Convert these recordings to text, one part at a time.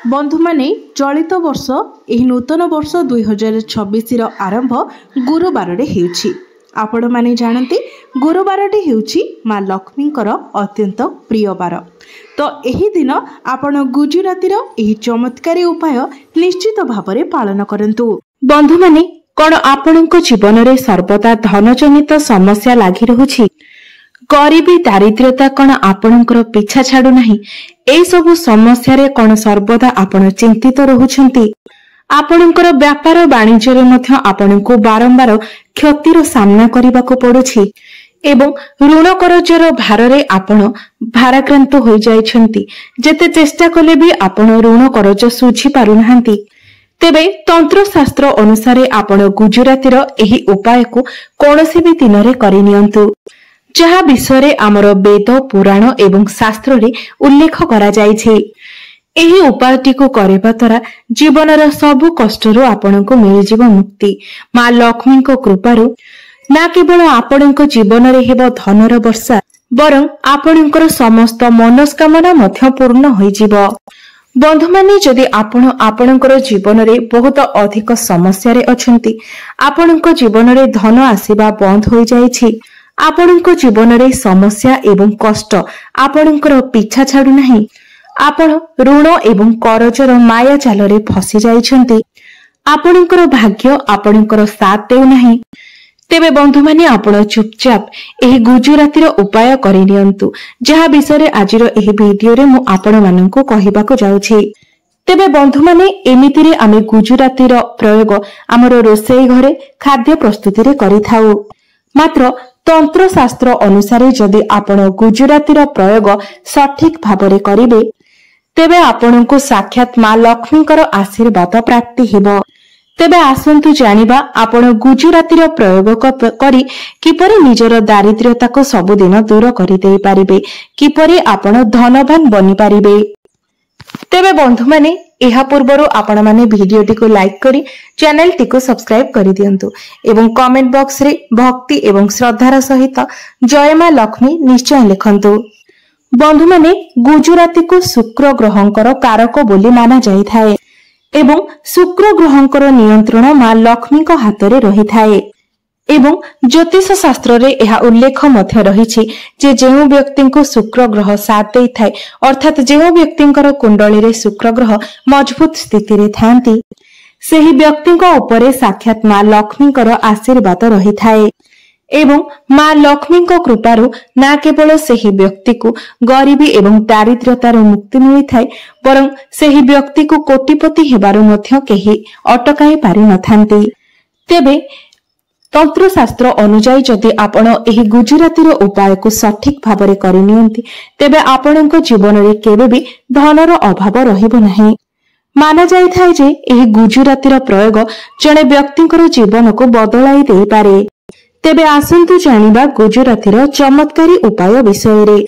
बंधु माने चलित वर्ष एही नूतन वर्ष 2026 आरंभ गुरुवार आपण माने जानते गुरुवार माँ लक्ष्मी अत्यंत प्रिय बार। तो यही दिन आपण गुजरातीर एही चमत्कारी उपाय निश्चित भाव में पालन करंतु। बंधु माने कौन आपणक जीवन में सर्वदा धन जनित समस्या लगी रहुछि, गरीबी दारिद्र्यता कौन आपणकर पीछा छाड़ू नाही, ए सबु समस्या रे कौन सर्वदा आपण चिंतित रहुछंती। आपणकर व्यापार वाणिज्य रे मध्य आपणको बारंबार क्षतिर सामना करबाको पड़ुछि एवं ऋण करजर भार रे आपण भाराक्रांत होई जाइछंती। जेते चेष्टा कले भी आपण ऋण करज सुझी पारु नाहंती। तेबे तंत्र शास्त्र अनुसारे आपण गुजरातीर एही उपाय को कोनोसी भी दिन रे करि नियंतु, जहा विषय आमर वेद पुराण एवं शास्त्र रे उल्लेख करा जाइछे। एही उपायटी को करबा द्वारा जीवनर सबु कष्टरू आपनको मिल जीव मुक्ति। माँ लक्ष्मी को कृपारू ना केवल आपणको जीवन रे हेबो धनर वर्षा, बरं आपणकर समस्त मनस्कामना मध्य पूर्ण होई जीव। बंधु माने जदि आपणकर जीवन रे बहुत अधिक समस्या रे अछंती, आपणको जीवन रे धन आसीबा बंद होई जाइछि, आपणको जीवन रे समस्या एवं कष्ट आपणकर पीछा छाडू नाही, आपण ऋण एवं करजर माया जाल रे फसी जाइछंती, आपणकर भाग्य आपणकर साथ देउ नाही, तेबे बंधु माने आपण चुपचाप एही गुजरातीर उपाय करि नियंतु, जहा विषय आजिर एही वीडियो रे मु आपण माननकु कहिबाको जाउछि। तेबे बंधु माने एमिति रे आमे गुजरातीर प्रयोग हमर रोषेई घरे खाद्य प्रस्तुति रे करिथाउ। मात्र तंत्र शास्त्र अनुसारे जदि आपण गुजरातीर प्रयोग सठिक भाबरे करिवे, तेबे आपणको साक्षात माँ लक्ष्मीकर आशीर्वाद प्राप्ति हेबो। तेबे आसंतु जानिबा आपण गुजरातीर प्रयोग करी किपरि निजर दारिद्र्यता को सबुदिन दूर करि देई पारिबे, किपरि आपण धनवान बनि पारिबे। तेबे बंधु माने एहा पूर्वरु आपण माने भिडियोटी को लाइक करी चैनल टी को सब्सक्राइब करि दियंतु एवं कमेंट बॉक्स रे भक्ति एवं श्रद्धार सहित जय माँ लक्ष्मी निश्चय लिखंतु। बंधु माने गुजराती को शुक्र ग्रहंकर कारक बोली माना जाई थाए एवं शुक्र ग्रहंकर नियंत्रण माँ लक्ष्मी को हाथ रे रही थाए एवं ज्योतिष शास्त्र रे यह उल्लेख मध्य रहिछि जे जेउ व्यक्ति को शुक्र ग्रह साथ देई थाए, अर्थात जेउ व्यक्तिंकर कुंडली रे शुक्र ग्रह मजबूत स्थिति रे थांती, सेही व्यक्तिंक उपरे साक्षात माँ लक्ष्मीकर आशीर्वाद रही थाए एवं माँ लक्ष्मी को कृपारू ना केवल सेही व्यक्ति को गरीबी एवं दारिद्र्यतार मुक्ति मिली थाए, बरं सेही व्यक्ति को कोटिपति हेबारु मध्य केही अटकाई पारि नथांती। तेबे तंत्र शास्त्र अनुसार जदि आपण एही गुजरातीर उपाय को सठिक भाबरे करि नियंती, तेबे आपणक जीवन रे केबे भी धनर अभाव रहिबो नाही। माना जाय थाए जे एही गुजरातीर प्रयोग जणे व्यक्तिंकर जीवन को बदलाई देई पारे। तेबे आसंतु जानिबा गुजरातीर चमत्कारी उपाय विषय रे।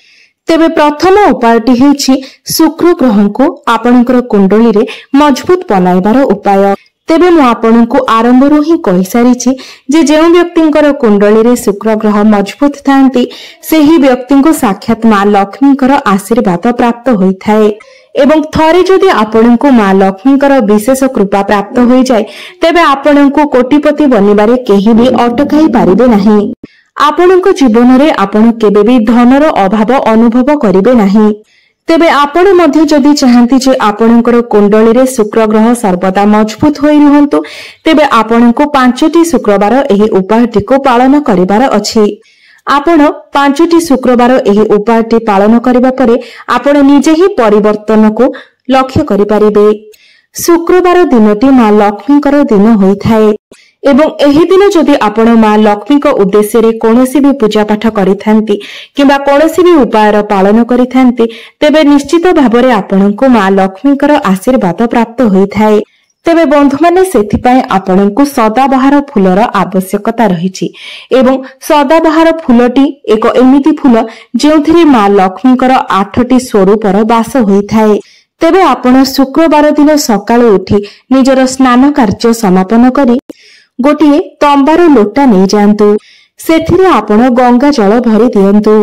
तेबे प्रथम उपायटी हेछि शुक्र ग्रह को आपणकर कुंडली रे मजबूत बनाइबार उपाय। तेबे मु आपनकु आरंभरू ही कहि सारिछि जे जेउ व्यक्तिंकर कुंडली रे शुक्र ग्रह मजबूत थांती, सेही व्यक्तिंको साक्षात माँ लक्ष्मीकर आशीर्वाद प्राप्त होइथाए एवं थरे जदि आपनकु माँ लक्ष्मीकर विशेष कृपा प्राप्त होई जाय, तेबे आपनकु कोटिपति बनिबारे केही भी अटकाई पारिबे नाही। आपनक जीवन रे आपण केबे भी धनर अभाव अनुभव करिवे नाही। तेबे आपण मध्य जदि चाहंती जे आपणकर कुंडली रे शुक्र ग्रह सर्वदा मजबूत होई रहंतु, तेबे आपणको 5टी शुक्रवार एही उपायटी को पालन करिवार अछि। आपण 5टी शुक्रवार एही उपायटी पालन करिबा परे आपण निजे ही परिवर्तन को लक्ष्य करि पारिबे। शुक्रवार दिनटी माँ लक्ष्मीकर दिन होइथाए एवं एही दिन जदि आपण माँ लक्ष्मी को उद्देश्य रे कोनोसी भी पूजा पाठ करिथांती किबा कोनोसी भी उपायर पालन करिथांती, तेबे निश्चित भाबरे आपणको माँ लक्ष्मीकर आशीर्वाद प्राप्त होइथाए। तेबे बंधु माने सेथिपाई आपणको सदाबहार फूलर आवश्यकता रहिछि एवं सदाबहार फूलटी एक एमिति फूल जेउथिरे माँ लक्ष्मीकर 8टी स्वरूपर वास होइथाए। तेबे आपण शुक्रवार दिन सकाळु उठी निजर स्नान कार्य समापन करी गोटिए तंबार लोटा नहीं जांतु ସେଥିରେ ଆପଣ ଗଙ୍ଗା ଜଳ ଭରି ଦିଅନ୍ତୁ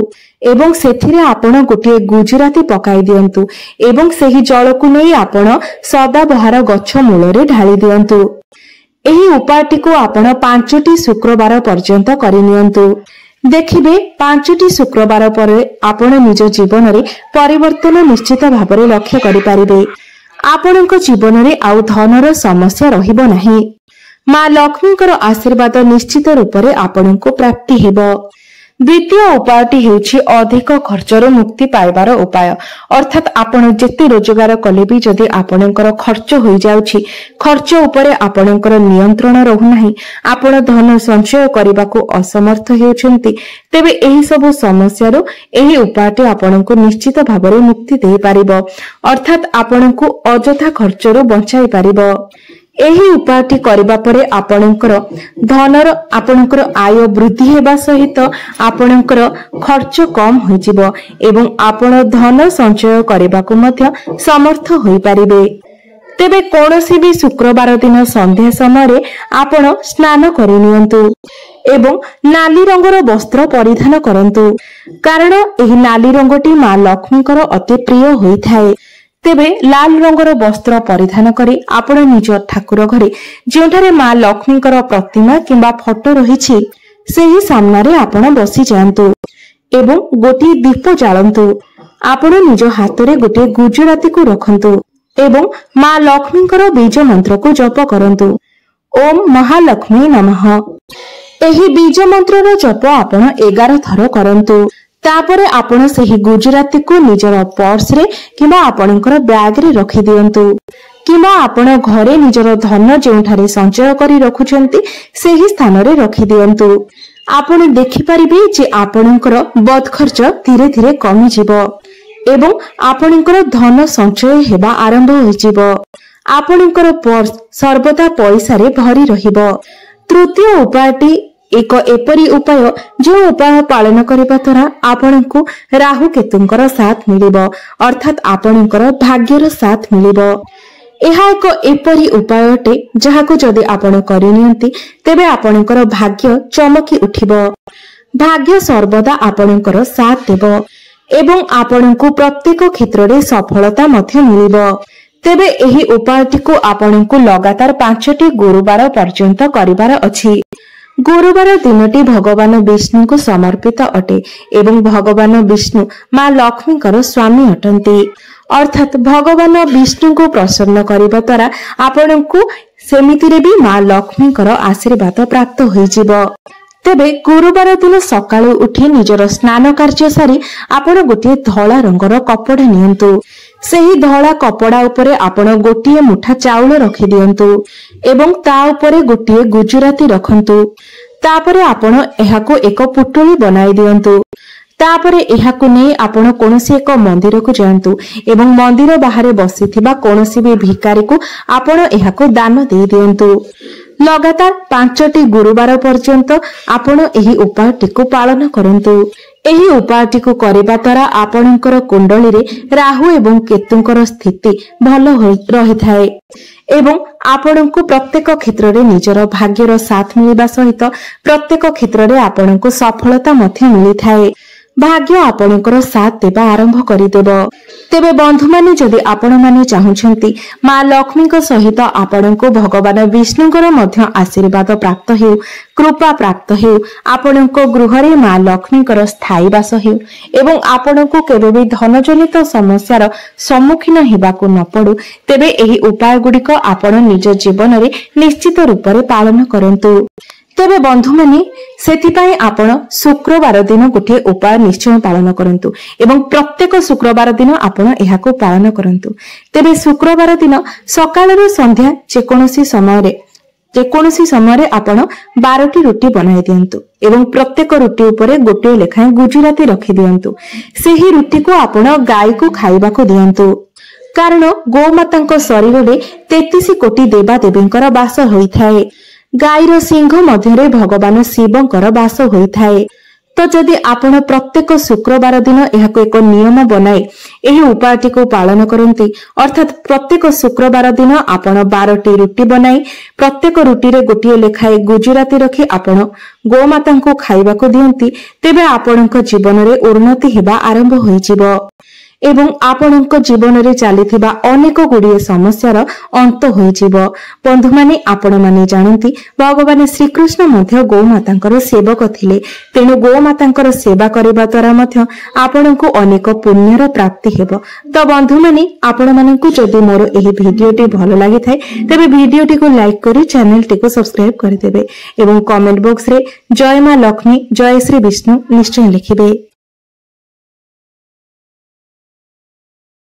ଏବଂ ସେଥିରେ ଆପଣ ଗୋଟିଏ ଗୁଜୁରାତି ପକାଇ ଦିଅନ୍ତୁ ଏବଂ ସେହି ଜଳକୁ ନେଇ ଆପଣ ସଦାବହାର ଗଛ ମୂଳରେ ଢାଳି ଦିଅନ୍ତୁ। ଏହି ଉପାୟଟିକୁ ଆପଣ 5ଟି ଶୁକ୍ରବାର ପର୍ଯ୍ୟନ୍ତ କରିନିଅନ୍ତୁ। ଦେଖିବେ 5ଟି ଶୁକ୍ରବାର ପରେ ଆପଣ ନିଜ ଜୀବନରେ ପରିବର୍ତ୍ତନ ନିଶ୍ଚିତ ଭାବରେ ଲକ୍ଷ୍ୟ କରିପାରିବେ। ଆପଣଙ୍କ ଜୀବନରେ ଆଉ ଧନର ସମସ୍ୟା ରହିବ ନାହିଁ। ମା ଲକ୍ଷ୍ମୀଙ୍କର ଆଶୀର୍ବାଦ ନିଶ୍ଚିତ ରୂପରେ ଆପଣଙ୍କୁ ପ୍ରାପ୍ତି ହେବ। ଦ୍ୱିତୀୟ ଉପାୟଟି ହେଉଛି ଅଧିକ ଖର୍ଚ୍ଚରୁ ମୁକ୍ତି ପାଇବାର ଉପାୟ। ଅର୍ଥାତ୍ ଆପଣ ଯେତେ ରୋଜଗାର କଲେ ବି ଯଦି ଆପଣଙ୍କର ଖର୍ଚ୍ଚ ହୋଇଯାଉଛି, ଖର୍ଚ୍ଚ ଉପରେ ଆପଣଙ୍କର ନିୟନ୍ତ୍ରଣ ରହୁନାହିଁ, ଆପଣ ଧନ ସଞ୍ଚୟ କରିବାକୁ ଅସମର୍ଥ ହେଉଛନ୍ତି, ତେବେ ଏହି ସବୁ ସମସ୍ୟାରୁ ଏହି ଉପାୟଟି ଆପଣଙ୍କୁ ନିଶ୍ଚିତ ଭାବରେ ମୁକ୍ତି ଦେଇପାରିବ। ଅର୍ଥାତ୍ ଆପଣଙ୍କୁ ଅଯଥା ଖର୍ଚ୍ଚରୁ ବଞ୍ଚାଇ ପାରିବ। ଏହି ଉପାୟଟି କରିବା ପରେ ଆପଣଙ୍କର ଆୟ ବୃଦ୍ଧି ହେବା ସହିତ ଆପଣଙ୍କର ଖର୍ଚ୍ଚ କମ ହୋଇଯିବ ଏବଂ ଆପଣ ଧନ ସଞ୍ଚୟ କରିବାକୁ ମଧ୍ୟ ସମର୍ଥ ହୋଇପାରିବେ। ତେବେ କୌଣସି ବି ଶୁକ୍ରବାର ଦିନ ସନ୍ଧ୍ୟା ସମୟରେ ଆପଣ ସ୍ନାନ କରିନିଅନ୍ତୁ ଏବଂ ନାଲି ରଙ୍ଗର ବସ୍ତ୍ର ପରିଧାନ କରନ୍ତୁ, କାରଣ ଏହି ନାଲି ରଙ୍ଗଟି ମା ଲକ୍ଷ୍ମୀଙ୍କର ଅତି ପ୍ରିୟ ହୋଇଥାଏ। ତେବେ ଲାଲ ରଙ୍ଗର ବସ୍ତ୍ର ପରିଧାନ କରି ଆପଣ ନିଜ ଠାକୁର ଘରେ ଯେଉଁଠାରେ ମା ଲକ୍ଷ୍ମୀଙ୍କର ପ୍ରତିମା କିମ୍ବା ଫଟୋ ରହିଛି ସେହି ସାମ୍ନାରେ ଆପଣ ବସିଯାଆନ୍ତୁ ଏବଂ ଗୋଟିଏ ଦୀପ ଜାଳନ୍ତୁ। ଆପଣ ନିଜ ହାତରେ ଗୋଟିଏ ଗୁଜୁରାତିକୁ ରଖନ୍ତୁ ଏବଂ ମା ଲକ୍ଷ୍ମୀଙ୍କର ବୀଜ ମନ୍ତ୍ରକୁ ଜପ କରନ୍ତୁ। ଓಂ ମହାଲକ୍ଷ୍ମୀ ନମଃ। ଏହି ବୀଜ ମନ୍ତ୍ରର ଜପ ଆପଣ 11 ଥର କରନ୍ତୁ। ତାପରେ ଆପଣ ସେହି ଗୁଜୁରାତିକୁ ନିଜର ପର୍ସରେ କିମ୍ବା ଆପଣଙ୍କର ବ୍ୟାଗରେ ରଖିଦିଅନ୍ତୁ କିମ୍ବା ଆପଣ ଘରେ ନିଜର ଧନ ଯେଉଁଠାରେ ସଞ୍ଚୟ କରି ରଖୁଛନ୍ତି ସେହି ସ୍ଥାନରେ ରଖିଦିଅନ୍ତୁ। ଆପଣ ଦେଖିପାରିବେ ଯେ ଆପଣଙ୍କର ବଦଖର୍ଚ୍ଚ ଧୀରେ ଧୀରେ କମିଯିବ ଏବଂ ଆପଣଙ୍କର ଧନ ସଞ୍ଚୟ ହେବା ଆରମ୍ଭ ହୋଇଯିବ। ଆପଣଙ୍କର ପର୍ସ ସର୍ବଦା ପଇସାରେ ଭରି ରହିବ। ତୃତୀୟ ଉପାୟଟି ଏକ ଏପରି ଉପାୟ ଯେଉଁ ଉପାୟ ପାଳନ କରିବା ଦ୍ୱାରା ଆପଣଙ୍କୁ ରାହୁ କେତୁଙ୍କର ସାଥ ମିଳିବ, ଅର୍ଥାତ୍ ଆପଣଙ୍କର ଭାଗ୍ୟର ସାଥ ମିଳିବ। ଏହା ଏକ ଏପରି ଉପାୟ ଅଟେ ଯାହାକୁ ଯଦି ଆପଣ କରିନିଅନ୍ତି ତେବେ ଆପଣଙ୍କର ଭାଗ୍ୟ ଚମକି ଉଠିବ। ଭାଗ୍ୟ ସର୍ବଦା ଆପଣଙ୍କର ସାଥ ଦେବ ଏବଂ ଆପଣଙ୍କୁ ପ୍ରତ୍ୟେକ କ୍ଷେତ୍ରରେ ସଫଳତା ମଧ୍ୟ ମିଳିବ। ତେବେ ଏହି ଉପାୟଟିକୁ ଆପଣଙ୍କୁ ଲଗାତାର 5ଟି ଗୁରୁବାର ପର୍ଯ୍ୟନ୍ତ କରିବାର ଅଛି। ଗୁରୁବାର ଦିନଟି ଭଗବାନ ବିଷ୍ଣୁଙ୍କୁ ସମର୍ପିତ ଅଟେ ଏବଂ ଭଗବାନ ବିଷ୍ଣୁ ମା ଲକ୍ଷ୍ମୀଙ୍କର ସ୍ୱାମୀ ଅଟନ୍ତି। ଅର୍ଥାତ୍ ଭଗବାନ ବିଷ୍ଣୁଙ୍କୁ ପ୍ରସନ୍ନ କରିବା ଦ୍ୱାରା ଆପଣଙ୍କୁ ସେମିତିରେ ବି ମା ଲକ୍ଷ୍ମୀଙ୍କର ଆଶୀର୍ବାଦ ପ୍ରାପ୍ତ ହୋଇଯିବ। ତେବେ ଗୁରୁବାର ଦିନ ସକାଳୁ ଉଠି ନିଜର ସ୍ନାନ କାର୍ଯ୍ୟ ସାରି ଆପଣ ଗୋଟିଏ ଧଳା ରଙ୍ଗର କପଡ଼ା ନିଅନ୍ତୁ। ସେହି ଧଳା କପଡ଼ା ଉପରେ ଆପଣ ଗୋଟିଏ ମୁଠା ଚାଉଳ ରଖିଦିଅନ୍ତୁ ଏବଂ ତା ଉପରେ ଗୋଟିଏ ଗୁଜୁରାତି ରଖନ୍ତୁ। ତାପରେ ଆପଣ ଏହାକୁ ଏକ ପୁଟୁଳି ବନାଇ ଦିଅନ୍ତୁ। ତାପରେ ଏହାକୁ ନେଇ ଆପଣ କୌଣସି ଏକ ମନ୍ଦିରକୁ ଯାଆନ୍ତୁ ଏବଂ ମନ୍ଦିର ବାହାରେ ବସିଥିବା କୌଣସି ବି ଭିକାରୀକୁ ଆପଣ ଏହାକୁ ଦାନ ଦେଇ ଦିଅନ୍ତୁ। ଲଗାତାର 5ଟି ଗୁରୁବାର ପର୍ଯ୍ୟନ୍ତ ଆପଣ ଏହି ଉପାୟଟିକୁ ପାଳନ କରନ୍ତୁ। ଏହି ଉପାୟଟିକୁ କରିବା ଦ୍ୱାରା ଆପଣଙ୍କର କୁଣ୍ଡଳୀରେ ରାହୁ ଏବଂ କେତୁଙ୍କର ସ୍ଥିତି ଭଲ ରହିଥାଏ ଏବଂ ଆପଣଙ୍କୁ ପ୍ରତ୍ୟେକ କ୍ଷେତ୍ରରେ ନିଜର ଭାଗ୍ୟର ସାଥ ମିଳିବା ସହିତ ପ୍ରତ୍ୟେକ କ୍ଷେତ୍ରରେ ଆପଣଙ୍କୁ ସଫଳତା ମଧ୍ୟ ମିଳିଥାଏ। ଭାଗ୍ୟ ଆପଣଙ୍କର ସାଥ ଦେବା ଆରମ୍ଭ କରିଦେବ। ତେବେ ବନ୍ଧୁମାନେ, ଯଦି ଆପଣମାନେ ଚାହୁଁଛନ୍ତି ମା ଲକ୍ଷ୍ମୀଙ୍କ ସହିତ ଆପଣଙ୍କୁ ଭଗବାନ ବିଷ୍ଣୁଙ୍କର ମଧ୍ୟ ଆଶୀର୍ବାଦ ପ୍ରାପ୍ତ ହେଉ, କୃପା ପ୍ରାପ୍ତ ହେଉ, ଆପଣଙ୍କ ଗୃହରେ ମା ଲକ୍ଷ୍ମୀଙ୍କର ସ୍ଥାୟୀ ବାସ ହେଉ ଏବଂ ଆପଣଙ୍କୁ କେବେ ବି ଧନଜନିତ ସମସ୍ୟାର ସମ୍ମୁଖୀନ ହେବାକୁ ନ ପଡୁ, ତେବେ ଏହି ଉପାୟ ଗୁଡିକ ଆପଣ ନିଜ ଜୀବନରେ ନିଶ୍ଚିତ ରୂପରେ ପାଳନ କରନ୍ତୁ। ତେବେ ବନ୍ଧୁମାନେ, ସେଥିପାଇଁ ଆପଣ ଶୁକ୍ରବାର ଦିନ ଗୋଟିଏ ଉପାୟ ନିଶ୍ଚୟ ପାଳନ କରନ୍ତୁ ଏବଂ ପ୍ରତ୍ୟେକ ଶୁକ୍ରବାର ଦିନ ଆପଣ ଏହାକୁ ପାଳନ କରନ୍ତୁ। ତେବେ ଶୁକ୍ରବାର ଦିନ ସକାଳରୁ ସନ୍ଧ୍ୟା ଯେକୌଣସି ସମୟରେ ଆପଣ 12ଟି ରୁଟି ବନାଇ ଦିଅନ୍ତୁ ଏବଂ ପ୍ରତ୍ୟେକ ରୁଟି ଉପରେ ଗୋଟିଏ ଲେଖାଏଁ ଗୁଜୁରାତି ରଖିଦିଅନ୍ତୁ। ସେହି ରୁଟିକୁ ଆପଣ ଗାଈକୁ ଖାଇବାକୁ ଦିଅନ୍ତୁ, କାରଣ ଗୋମାତାଙ୍କ ଶରୀରରେ 33 କୋଟି ଦେବାଦେବୀଙ୍କର ବାସ ହୋଇଥାଏ। ଗାଈର ସିଂହ ମଧ୍ୟରେ ଭଗବାନ ଶିବଙ୍କର ବାସ ହୋଇଥାଏ। ତ तो जदि आपण प्रत्येक शुक्रवार दिन यह एक नियम बनाई यही उपायटी को पालन करती अर्थात प्रत्येक शुक्रवार दिन आपण 12टी रुटी बनाई प्रत्येक रुटी रे गोटे लेखाए गुजराती रखी आपण गोमाता को खाइबा को दियंती तेबे आपणक जीवन रे उन्नति हेबा आरंभ होइजिबो एवं आपणक जीवन रे चलीथिबा अनेक गुड़िए समस्यार अंत होइजिबो। बंधु माने आपण माने जानती भगवान श्रीकृष्ण मध्य गोमातांकर सेवक थिले तेणु गोमातांकर सेवा करिबा द्वारा मध्य आपणको अनेक पुण्यर प्राप्ति हेबो। तो बंधु माने आपण माननकु जदि मोर एही भिडियोटी भलो लागि थाए तबे भिडियोटी को लाइक करी चैनल टी को सब्सक्राइब कर देबे एवं कमेंट बॉक्स रे जय मां लक्ष्मी जय श्री विष्णु निश्चय लिखिबे।